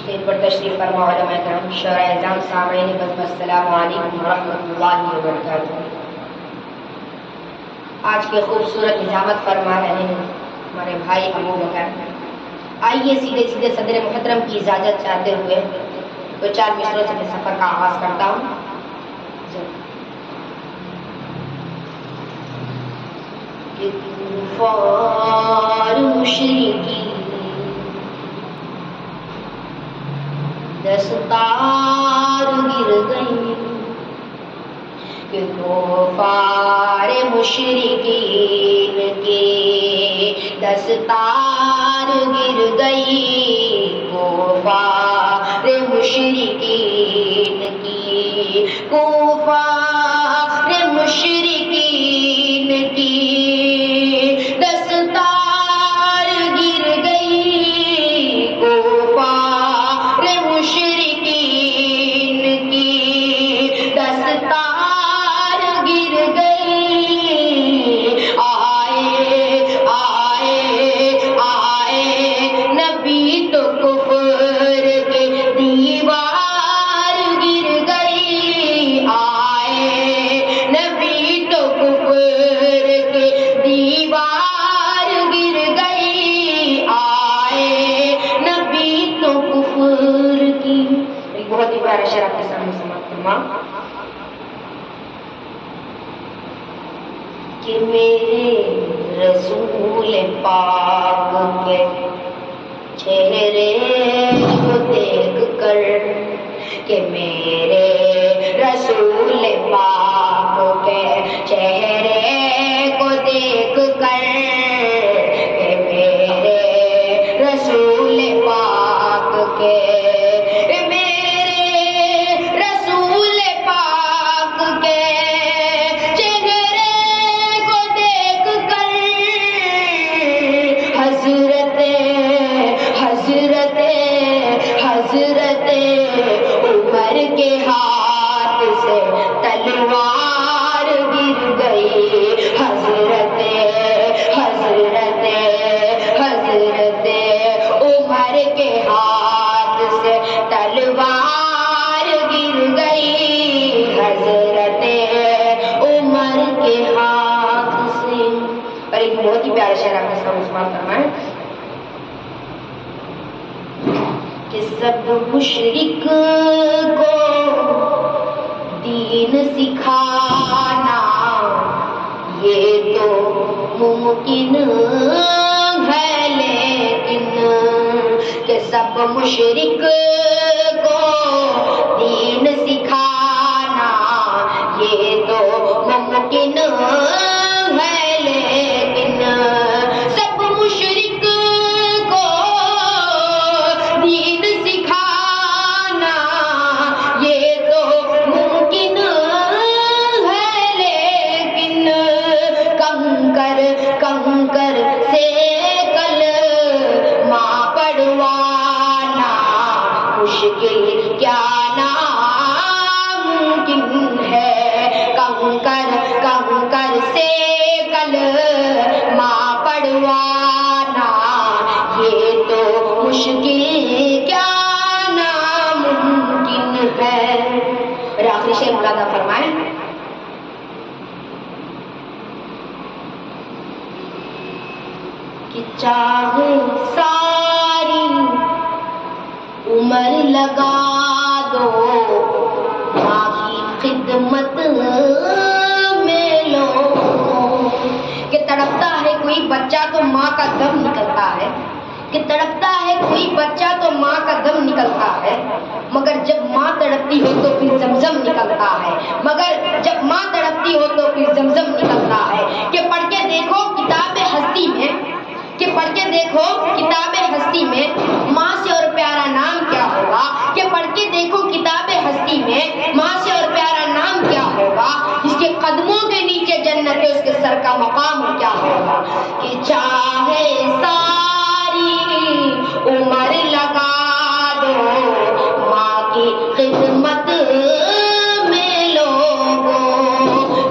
Stage پر تشریف فرما علماء کرام، شعراء اعظام، سامعین بزم، السلام علیکم ورحمۃ اللہ وبرکاتہ۔ آج کے خوبصورت نظامت فرما رہے ہیں ہمارے بھائی ابو بکر۔ آئیے سیدھے سیدھے صدر محترم کی اجازت چاہتے ہوئے دو چار مصروں سے میں سفر کا آغاز کرتا ہوں۔ کہ کفار مشرکی دستار گر گئی، کہ کفار مشرکین کی دستار گر گئی، کفار مشرکین کی، کفار مشرکین کی دستار گر گئی، کفار مشرکین کی دستار گر گئی۔ آئے آئے آئے نبی تو کفر کے دیوار گر گئی، آئے نبی تو کفر کے دیوار گر گئی، آئے نبی تو کفر کی۔ ایک بہت ہی پیارا شعر آپ کے سامنے سماعت فرما کہ میرے رسول پاک کے چہرے کو دیکھ کر، کہ میرے رسول پاک کے چہرے کو دیکھ کر، کہ میرے رسول پاک کے، میرے رسول پاک کے چہرے کو دیکھ کر، حضرت حضرت حضرت عمر کے ہاتھ سے تلوار گر گئی، حضرت حضرت حضرت عمر کے ہاتھ سے تلوار گر گئی، حضرت عمر کے ہاتھ سے۔ اور ایک بہت ہی پیارا شعر آپ نے سماعت فرمائے کہ سب مشرک کو دین سکھانا یہ تو ممکن ہے، لیکن کہ سب مشرک کو دین سکھانا یہ تو ممکن ہے، لیکن سب مشرک کو دین سکھانا یہ تو ممکن ہے، لیکن کنکر کنکر سے کلمہ پڑھوانا مشکل کیا ناممکن ہے، کنکر کنکر سے کلمہ پڑھوانا یہ تو مشکل کیا ناممکن ہے۔ اور آخری شعر مولانا فرمائیں کہ چاہے ساری عمر لگا دو ماں کی خدمت میں لو، کہ تڑپتا ہے کوئی بچہ تو ماں کا دم نکلتا ہے، کہ تڑپتا ہے کوئی بچہ تو ماں کا دم نکلتا ہے، مگر جب ماں تڑپتی ہو تو پھر زمزم نکلتا ہے، مگر جب ماں تڑپتی ہو تو پھر زمزم نکلتا ہے۔ کہ پڑھ کے دیکھو کتاب ہستی میں، کہ پڑھ کے دیکھو کتاب ہستی میں ماں سے اور پیارا نام کیا ہوگا، کہ پڑھ کے دیکھو کتاب ہستی میں ماں سے اور پیارا نام کیا ہوگا، جس کے قدموں کے نیچے جنت ہے اس کے سر کا مقام کیا ہوگا۔ کہ چاہے ساری عمر لگا دو ماں کی خدمت میں لوگوں،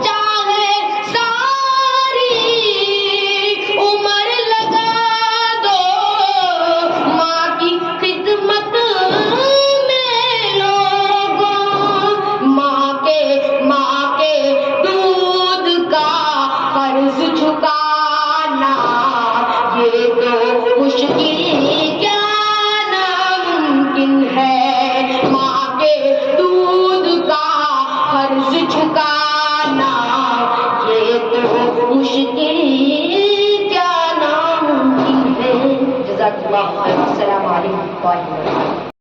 چاہے ساری عمر لگا دو ماں کی خدمت اللہ وبرکاتہ.